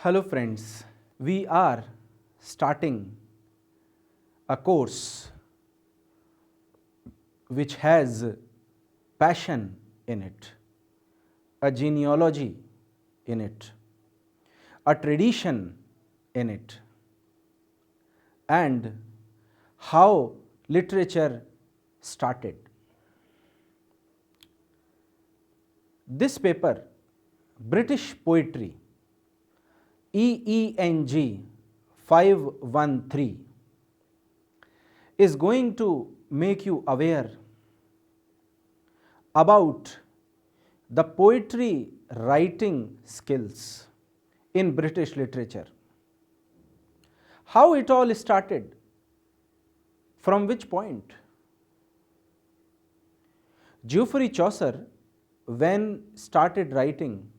Hello friends, we are starting a course which has passion in it, a genealogy in it, a tradition in it, and how literature started. This paper, British Poetry, EENG513, is going to make you aware about the poetry writing skills in British literature. How it all started, from which point? Geoffrey Chaucer, when started writing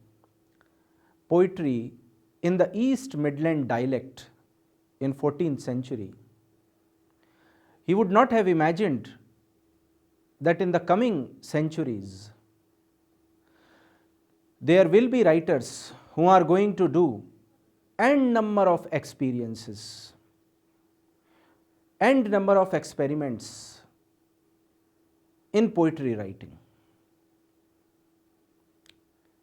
poetry in the East Midland dialect in 14th century, he would not have imagined that in the coming centuries there will be writers who are going to do n number of experiences, n number of experiments in poetry writing.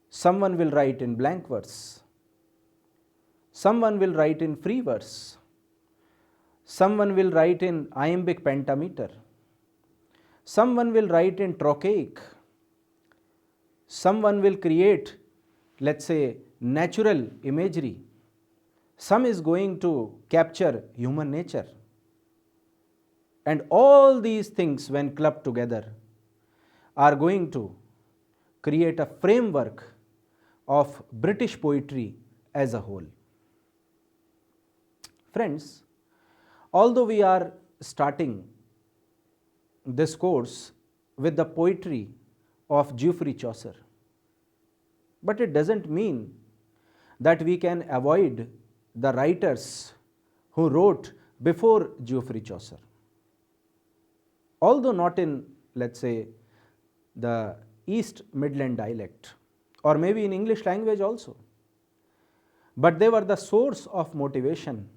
Someone will write in blank verse, someone will write in free verse, someone will write in iambic pentameter, someone will write in trochaic, someone will create, let's say, natural imagery, some is going to capture human nature. And all these things, when clubbed together, are going to create a framework of British poetry as a whole. Friends, although we are starting this course with the poetry of Geoffrey Chaucer, but it doesn't mean that we can avoid the writers who wrote before Geoffrey Chaucer. Although not in, let's say, the East Midland dialect, or maybe in English language also, but they were the source of motivation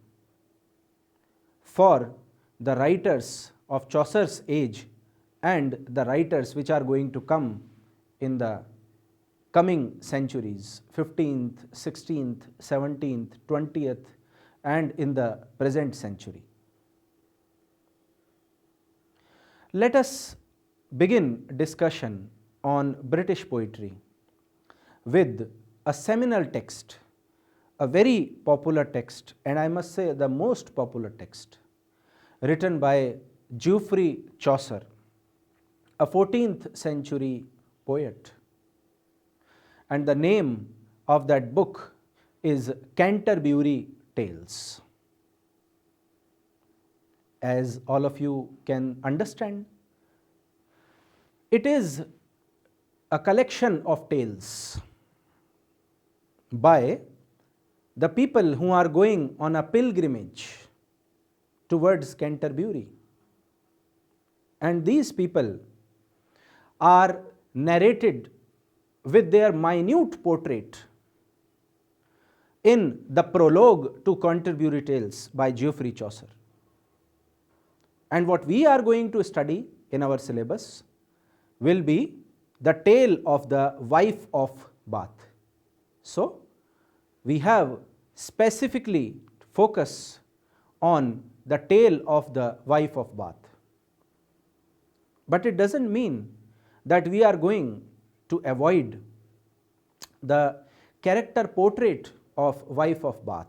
for the writers of Chaucer's age and the writers which are going to come in the coming centuries, 15th, 16th, 17th, 20th, and in the present century. Let us begin discussion on British poetry with a seminal text, a very popular text, and I must say the most popular text, written by Geoffrey Chaucer, a 14th century poet. And the name of that book is Canterbury Tales. As all of you can understand, it is a collection of tales by the people who are going on a pilgrimage towards Canterbury. And these people are narrated with their minute portrait in the prologue to Canterbury Tales by Geoffrey Chaucer. And what we are going to study in our syllabus will be the tale of the wife of Bath. So, we have specifically focus on the tale of the wife of Bath. But it doesn't mean that we are going to avoid the character portrait of wife of Bath,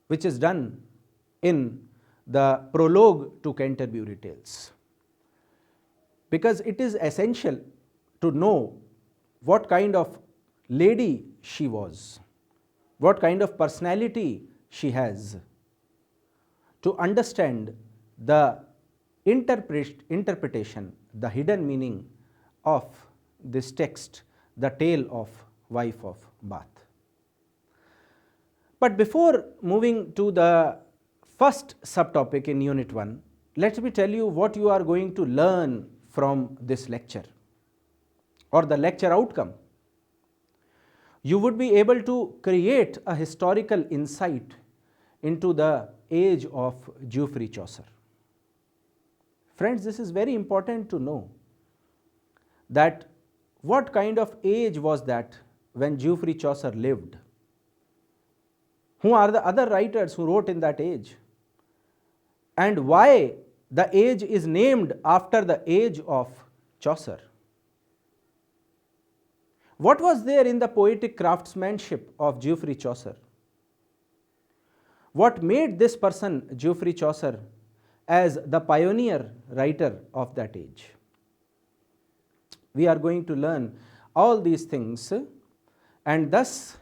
which is done in the prologue to Canterbury Tales, because it is essential to know what kind of lady she was, what kind of personality she has, to understand the interpretation, the hidden meaning of this text, the tale of wife of Bath. But before moving to the first subtopic in Unit 1, let me tell you what you are going to learn from this lecture or the lecture outcome. you would be able to create a historical insight into the age of Geoffrey Chaucer. Friends, this is very important to know that what kind of age was that when Geoffrey Chaucer lived? Who are the other writers who wrote in that age? And why the age is named after the age of Chaucer? What was there in the poetic craftsmanship of Geoffrey Chaucer? What made this person, Geoffrey Chaucer, as the pioneer writer of that age? We are going to learn all these things, and thus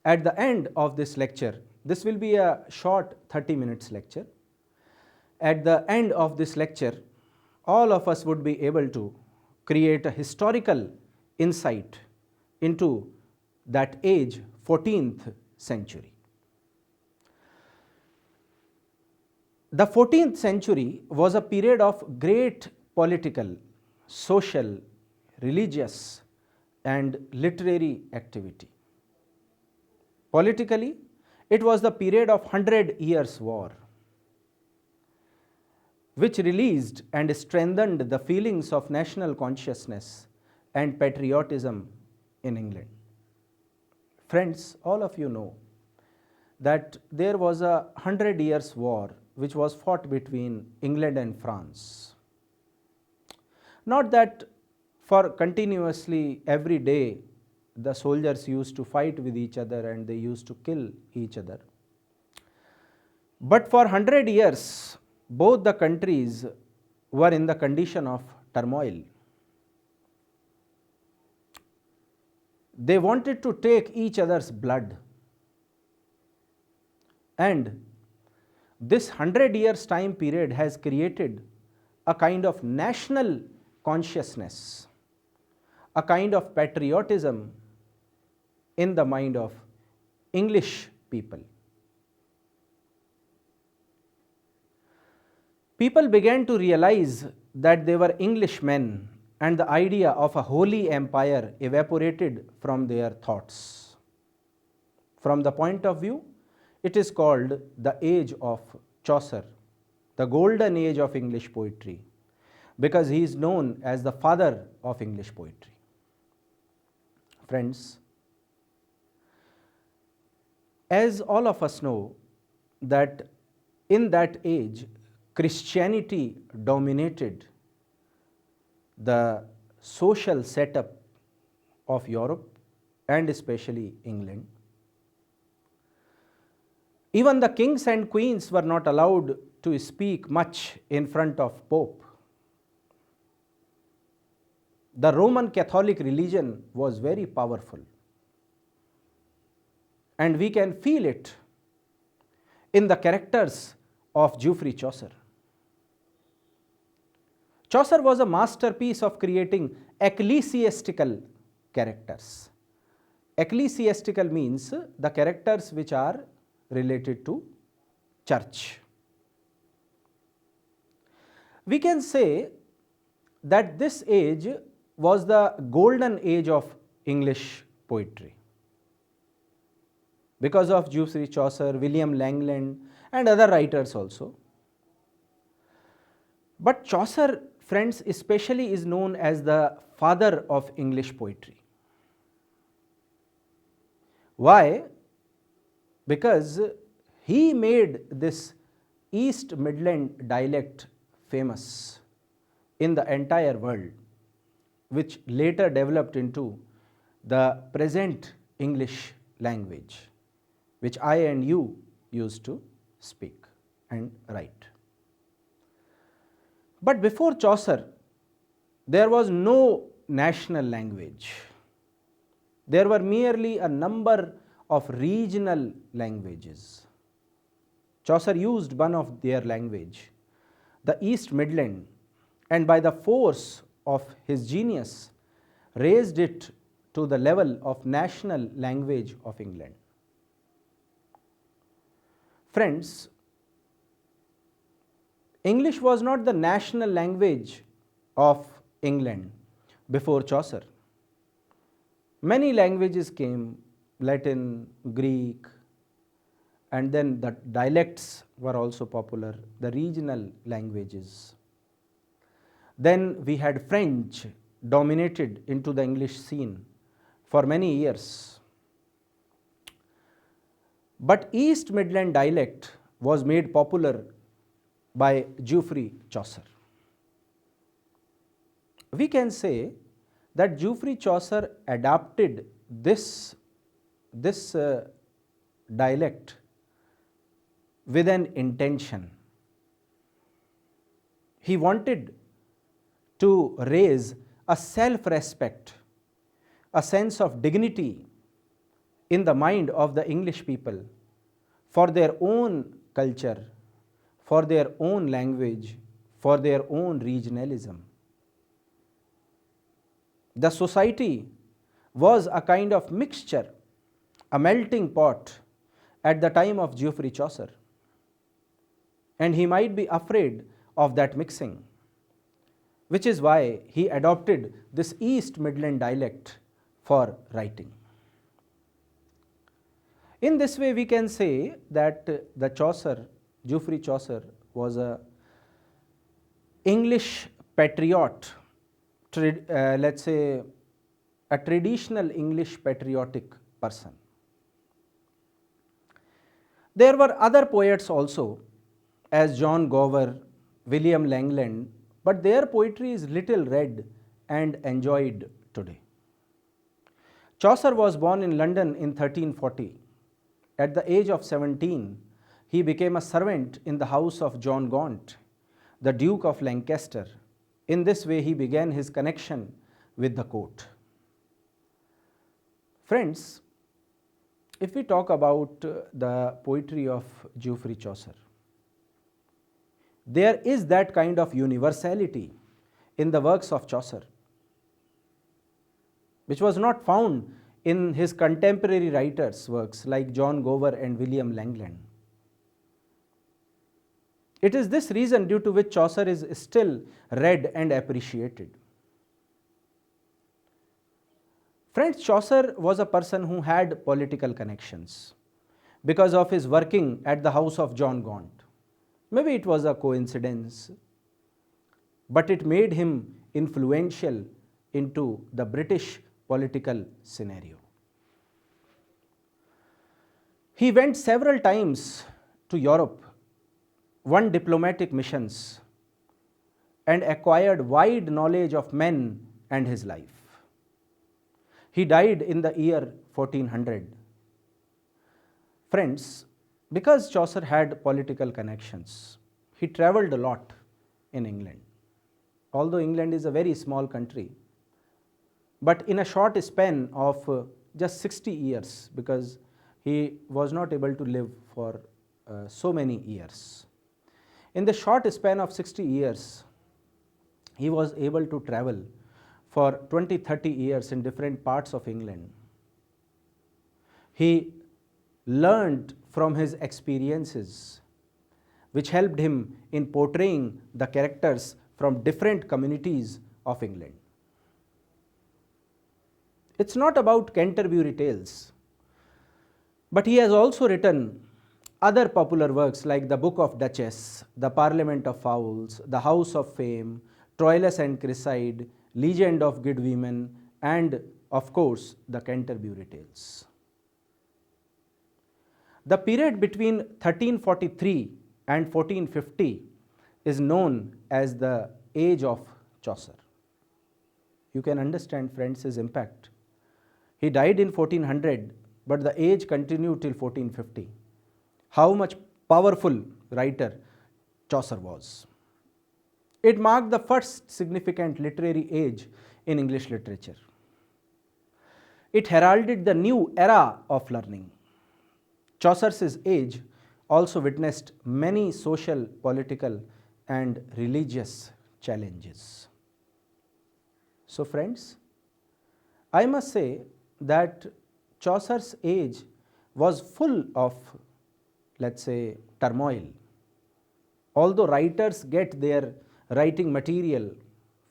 at the end of this lecture, this will be a short 30 minutes lecture. At the end of this lecture, all of us would be able to create a historical insight into that age, 14th century. The 14th century was a period of great political, social, religious and literary activity. Politically, it was the period of 100 Years' War, which released and strengthened the feelings of national consciousness and patriotism in England. Friends, all of you know that there was a 100 Years' War which was fought between England and France. Not that for continuously every day the soldiers used to fight with each other and they used to kill each other, but for 100 years both the countries were in the condition of turmoil. They wanted to take each other's blood, and this 100 years time period has created a kind of national consciousness, a kind of patriotism in the mind of English people. People began to realize that they were Englishmen, and the idea of a holy empire evaporated from their thoughts. From the point of view, it is called the age of Chaucer, the golden age of English poetry, because he is known as the father of English poetry. Friends, as all of us know that in that age Christianity dominated the social setup of Europe and especially England. Even the kings and queens were not allowed to speak much in front of Pope. The Roman Catholic religion was very powerful, and we can feel it in the characters of Geoffrey Chaucer. Chaucer was a masterpiece of creating ecclesiastical characters. Ecclesiastical means the characters which are related to church. We can say that this age was the golden age of English poetry because of Geoffrey Chaucer, William Langland and other writers also. But Chaucer, friends, especially is known as the father of English poetry. Why? Because he made this East Midland dialect famous in the entire world, which later developed into the present English language, which I and you used to speak and write. But before Chaucer, there was no national language. There were merely a number of regional languages. Chaucer used one of their language, the East Midland, and by the force of his genius raised it to the level of national language of England. Friends, English was not the national language of England before Chaucer. Many languages came, Latin, Greek, and then the dialects were also popular, the regional languages. Then we had French dominated into the English scene for many years. But East Midland dialect was made popular by Geoffrey Chaucer. We can say that Geoffrey Chaucer adapted this dialect with an intention. He wanted to raise a self-respect, a sense of dignity in the mind of the English people for their own culture, for their own language, for their own regionalism. The society was a kind of mixture, a melting pot at the time of Geoffrey Chaucer, and he might be afraid of that mixing, which is why he adopted this East Midland dialect for writing. In this way, we can say that Geoffrey Chaucer was a English patriot, let's say a traditional English patriotic person. There were other poets also, as John Gower, William Langland, but their poetry is little read and enjoyed today. Chaucer was born in London in 1340. At the age of 17, he became a servant in the house of John Gaunt, the Duke of Lancaster. In this way, he began his connection with the court. Friends, if we talk about the poetry of Geoffrey Chaucer, there is that kind of universality in the works of Chaucer, which was not found in his contemporary writers' works like John Gower and William Langland. It is this reason due to which Chaucer is still read and appreciated. Friends, Chaucer was a person who had political connections because of his working at the house of John Gaunt. Maybe it was a coincidence, but it made him influential into the British political scenario. He went several times to Europe, won diplomatic missions, and acquired wide knowledge of men and his life. He died in the year 1400. Friends, because Chaucer had political connections, he traveled a lot in England. Although England is a very small country, but in a short span of just 60 years, because he was not able to live for so many years. In the short span of 60 years, he was able to travel for 20-30 years in different parts of England. He learned from his experiences, which helped him in portraying the characters from different communities of England. It's not about Canterbury Tales, but he has also written other popular works like the Book of Duchess, the Parliament of Fowls, the House of Fame, Troilus and Cresside, Legend of Good Women, and of course the Canterbury Tales. The period between 1343 and 1450 is known as the Age of Chaucer. You can understand, friends, his impact. He died in 1400, but the age continued till 1450. How much powerful writer Chaucer was. It marked the first significant literary age in English literature. It heralded the new era of learning. Chaucer's age also witnessed many social, political, and religious challenges. So friends, I must say that Chaucer's age was full of, let's say, turmoil. Although writers get their writing material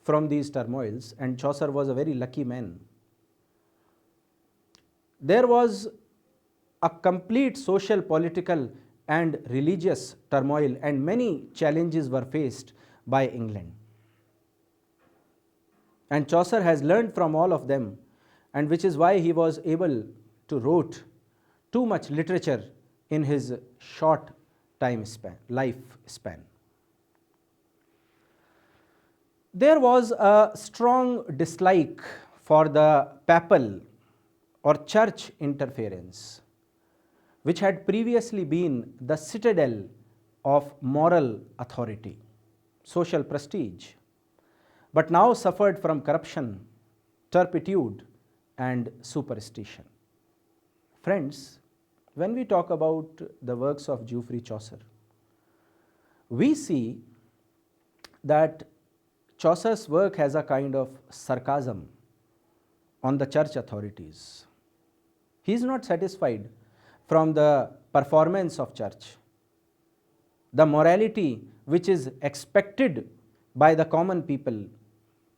from these turmoils, and Chaucer was a very lucky man. there was a complete social, political, and religious turmoil, and many challenges were faced by England. And Chaucer has learned from all of them, and which is why he was able to wrote too much literature in his short life span. There was a strong dislike for the papal or church interference, which had previously been the citadel of moral authority, social prestige, but now suffered from corruption, turpitude, and superstition. Friends, when we talk about the works of Geoffrey Chaucer, we see that Chaucer's work has a kind of sarcasm on the church authorities. He is not satisfied from the performance of church, the morality which is expected by the common people,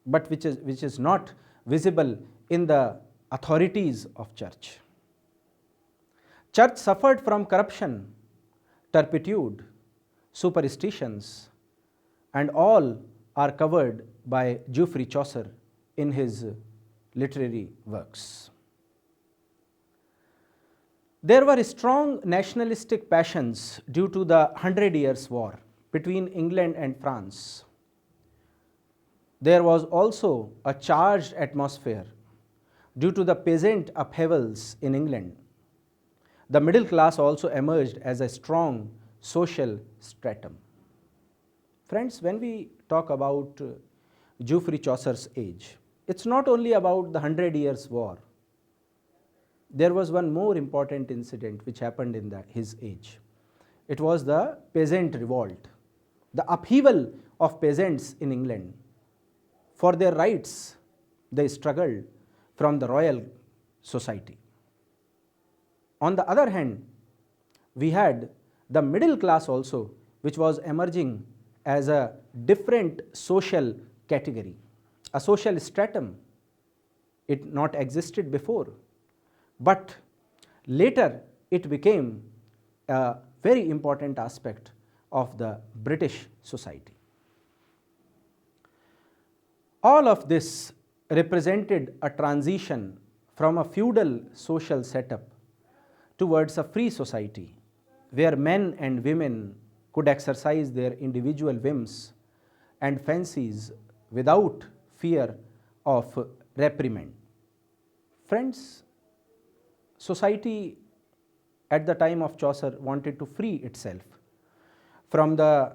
but which is not visible in the authorities of church. Church suffered from corruption, turpitude, superstitions, and all are covered by Geoffrey Chaucer in his literary works. There were strong nationalistic passions due to the 100 Years' War between England and France. There was also a charged atmosphere due to the peasant upheavals in England. The middle class also emerged as a strong social stratum. Friends, when we talk about Geoffrey Chaucer's age, it's not only about the 100 Years' War. There was one more important incident which happened in his age. It was the peasant revolt, the upheaval of peasants in England. For their rights, they struggled from the royal society. On the other hand, we had the middle class also, which was emerging as a different social category, a social stratum. It not existed before, but later it became a very important aspect of the British society. All of this represented a transition from a feudal social setup towards a free society where men and women could exercise their individual whims and fancies without fear of reprimand. Friends, society at the time of Chaucer wanted to free itself from the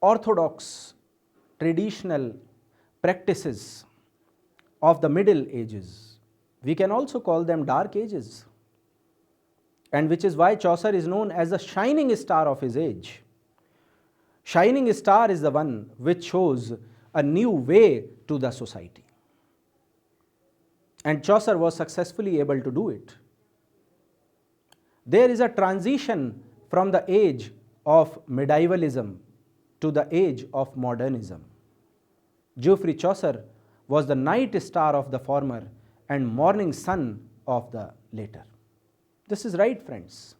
orthodox, traditional practices of the Middle Ages. We can also call them Dark Ages, and which is why Chaucer is known as the shining star of his age. Shining star is the one which shows a new way to the society, and Chaucer was successfully able to do it. There is a transition from the age of medievalism to the age of modernism. Geoffrey Chaucer was the night star of the former and morning sun of the later. This is right, friends.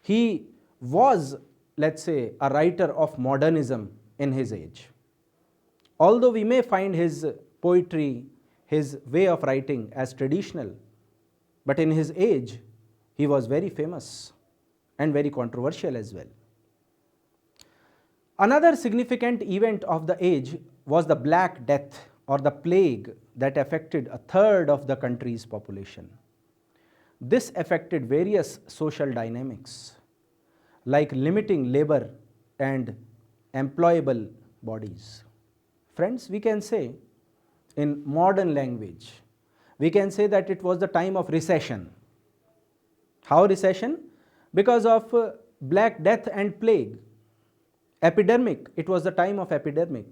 He was, let's say, a writer of modernism in his age. Although we may find his poetry, his way of writing as traditional, but in his age, he was very famous and very controversial as well. Another significant event of the age was the Black Death or the plague that affected a third of the country's population. This affected various social dynamics like limiting labor and employable bodies. Friends, we can say in modern language, we can say that it was the time of recession. How recession? Because of Black Death and plague. Epidemic, it was the time of epidemic.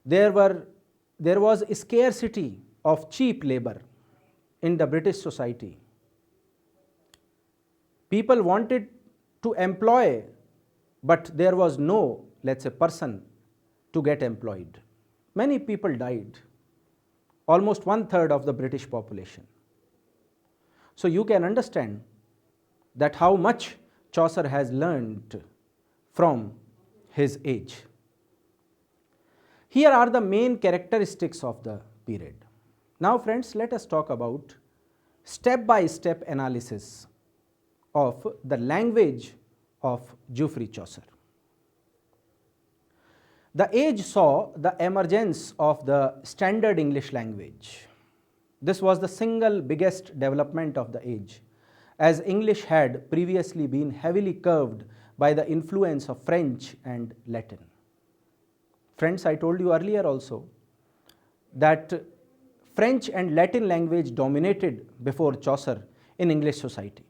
There was a scarcity of cheap labor in the British society. People wanted to employ, but there was no, let's say, person to get employed. Many people died, almost 1/3 of the British population. So you can understand that how much Chaucer has learned from his age. Here are the main characteristics of the period. Now friends, let us talk about step-by-step analysis of the language of Geoffrey Chaucer. The age saw the emergence of the standard English language. This was the single biggest development of the age, as English had previously been heavily curved by the influence of French and Latin. Friends, I told you earlier also that French and Latin language dominated before Chaucer in English society.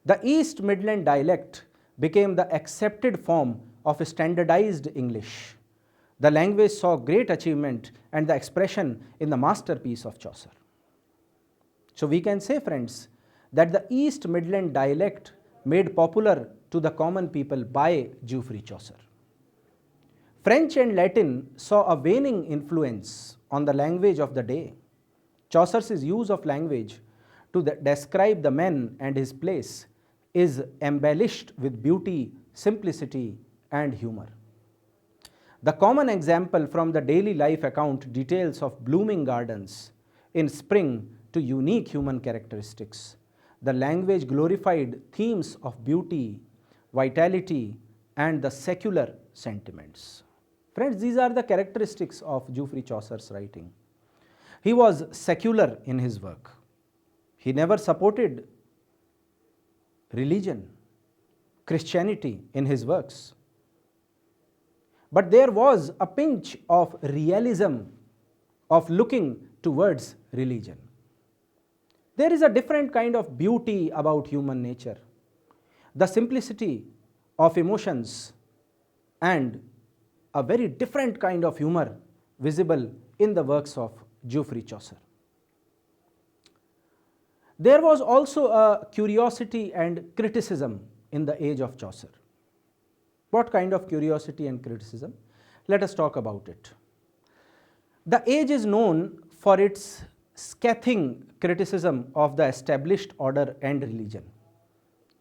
The East Midland dialect became the accepted form of standardized English. The language saw great achievement and the expression in the masterpiece of Chaucer. So we can say, friends, that the East Midland dialect made popular to the common people by Geoffrey Chaucer. French and Latin saw a waning influence on the language of the day. Chaucer's use of language to describe the man and his place is embellished with beauty, simplicity, and humor. The common example from the daily life account details of blooming gardens in spring to unique human characteristics. The language glorified themes of beauty, vitality, and the secular sentiments. Friends, these are the characteristics of Geoffrey Chaucer's writing. He was secular in his work. He never supported religion, Christianity in his works. But there was a pinch of realism of looking towards religion. There is a different kind of beauty about human nature, the simplicity of emotions, and a very different kind of humor visible in the works of Geoffrey Chaucer. There was also a curiosity and criticism in the age of Chaucer. What kind of curiosity and criticism? Let us talk about it. The age is known for its scathing criticism of the established order and religion.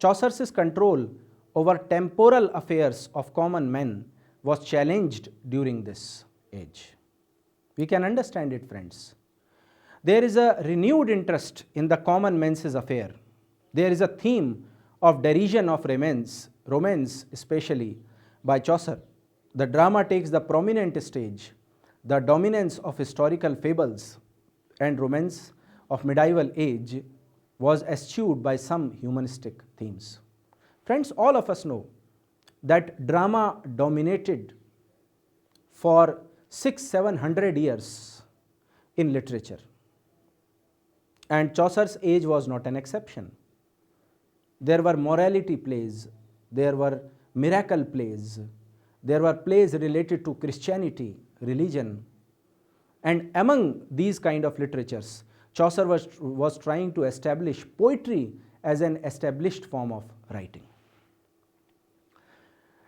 Chaucer's control over temporal affairs of common men was challenged during this age. We can understand it, friends. There is a renewed interest in the common men's affair. There is a theme of derision of romance especially by Chaucer. The drama takes the prominent stage. The dominance of historical fables and romance of medieval age was eschewed by some humanistic themes. Friends, all of us know that drama dominated for 600-700 years in literature, and Chaucer's age was not an exception. There were morality plays, there were miracle plays, there were plays related to Christianity, religion, and among these kind of literatures, Chaucer was trying to establish poetry as an established form of writing.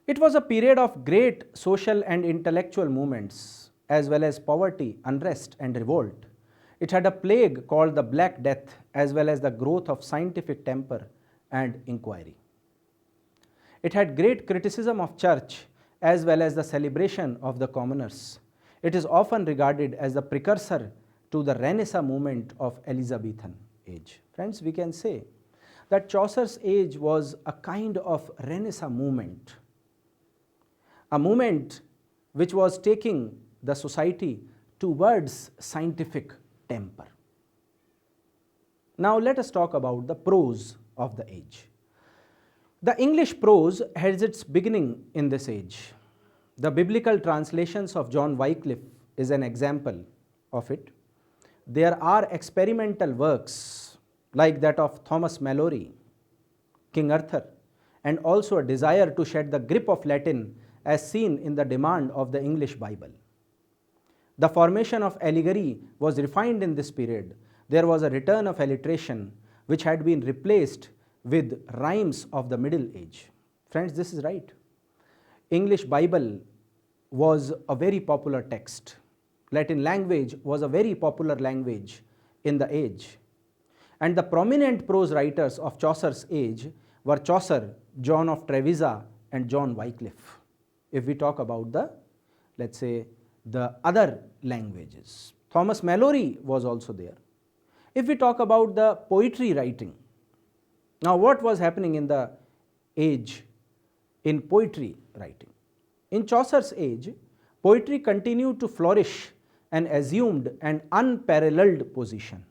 It was a period of great social and intellectual movements, as well as poverty, unrest, and revolt. It had a plague called the Black Death, as well as the growth of scientific temper and inquiry. It had great criticism of church, as well as the celebration of the commoners. It is often regarded as the precursor to the Renaissance movement of Elizabethan age. Friends, we can say that Chaucer's age was a kind of Renaissance movement, a movement which was taking the society towards scientific temper. Now let us talk about the prose of the age. The English prose has its beginning in this age. The biblical translations of John Wycliffe is an example of it. There are experimental works like that of Thomas Malory, King Arthur, and also a desire to shed the grip of Latin as seen in the demand of the English Bible. The formation of allegory was refined in this period. There was a return of alliteration which had been replaced with rhymes of the Middle Age. Friends, this is right. English Bible was a very popular text. Latin language was a very popular language in the age. And the prominent prose writers of Chaucer's age were Chaucer, John of Trevisa, and John Wycliffe. If we talk about the, let's say, the other languages, Thomas Mallory was also there. If we talk about the poetry writing, now what was happening in the age in poetry writing? In Chaucer's age, poetry continued to flourish and assumed an unparalleled position.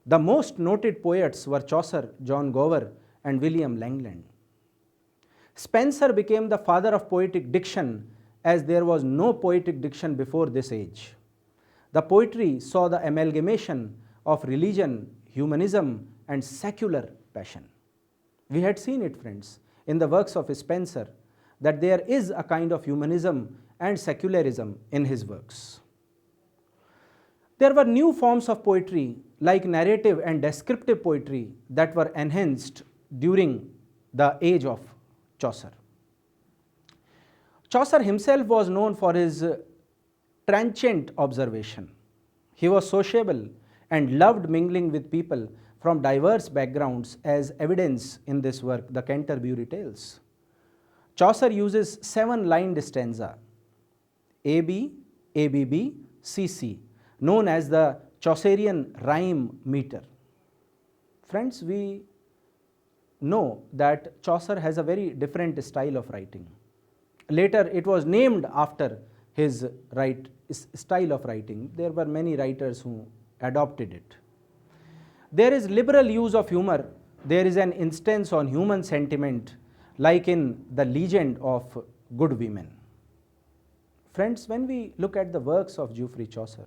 The most noted poets were Chaucer, John Gower, and William Langland. Spenser became the father of poetic diction, as there was no poetic diction before this age. The poetry saw the amalgamation of religion, humanism, and secular passion. We had seen it, friends, in the works of Spenser, that there is a kind of humanism and secularism in his works. There were new forms of poetry like narrative and descriptive poetry that were enhanced during the age of Chaucer. Chaucer himself was known for his transient observation. He was sociable and loved mingling with people from diverse backgrounds, as evidence in this work, the Canterbury Tales. Chaucer uses 7-lined stanza, AB, ABB, CC, known as the Chaucerian rhyme meter. Friends, we know that Chaucer has a very different style of writing. Later it was named after his style of writing. There were many writers who adopted it. There is liberal use of humor. There is an instance on human sentiment, like in the legend of good women. Friends, when we look at the works of Geoffrey Chaucer,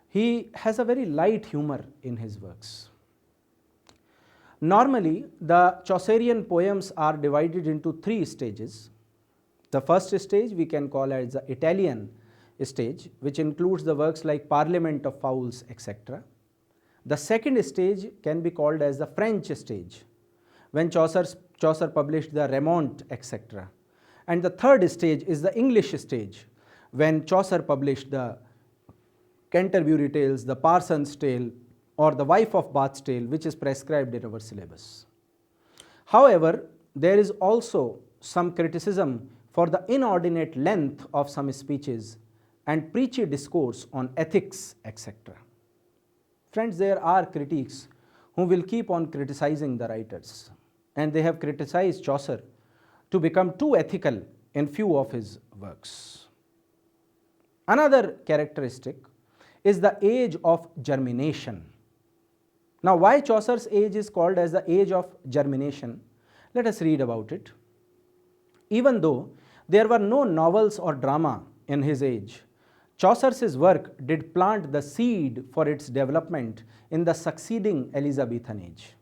he has a very light humor in his works. Normally, the Chaucerian poems are divided into 3 stages. The first stage we can call as the Italian stage, which includes the works like Parliament of Fowls, etc. The second stage can be called as the French stage, when Chaucer published the Remonte, etc. And the third stage is the English stage, when Chaucer published the Canterbury Tales, the Parson's Tale, or the Wife of Bath's Tale, which is prescribed in our syllabus. However, there is also some criticism for the inordinate length of some speeches and preachy discourse on ethics, etc. Friends, there are critics who will keep on criticizing the writers, and they have criticized Chaucer to become too ethical in few of his works. Another characteristic is the age of germination. Now, why Chaucer's age is called as the age of germination? Let us read about it. Even though there were no novels or drama in his age, Chaucer's work did plant the seed for its development in the succeeding Elizabethan age.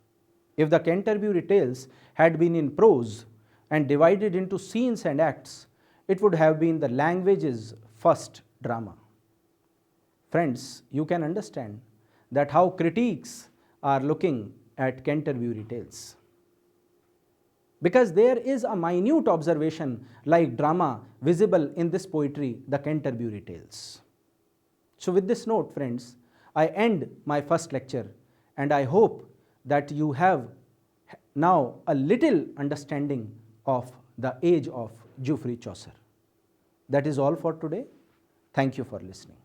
If the Canterbury Tales had been in prose and divided into scenes and acts, it would have been the language's first drama. Friends, you can understand that how critics are looking at Canterbury Tales, because there is a minute observation like drama visible in this poetry, the Canterbury Tales. So with this note, friends, I end my first lecture, and I hope that you have now a little understanding of the age of Geoffrey Chaucer. That is all for today. Thank you for listening.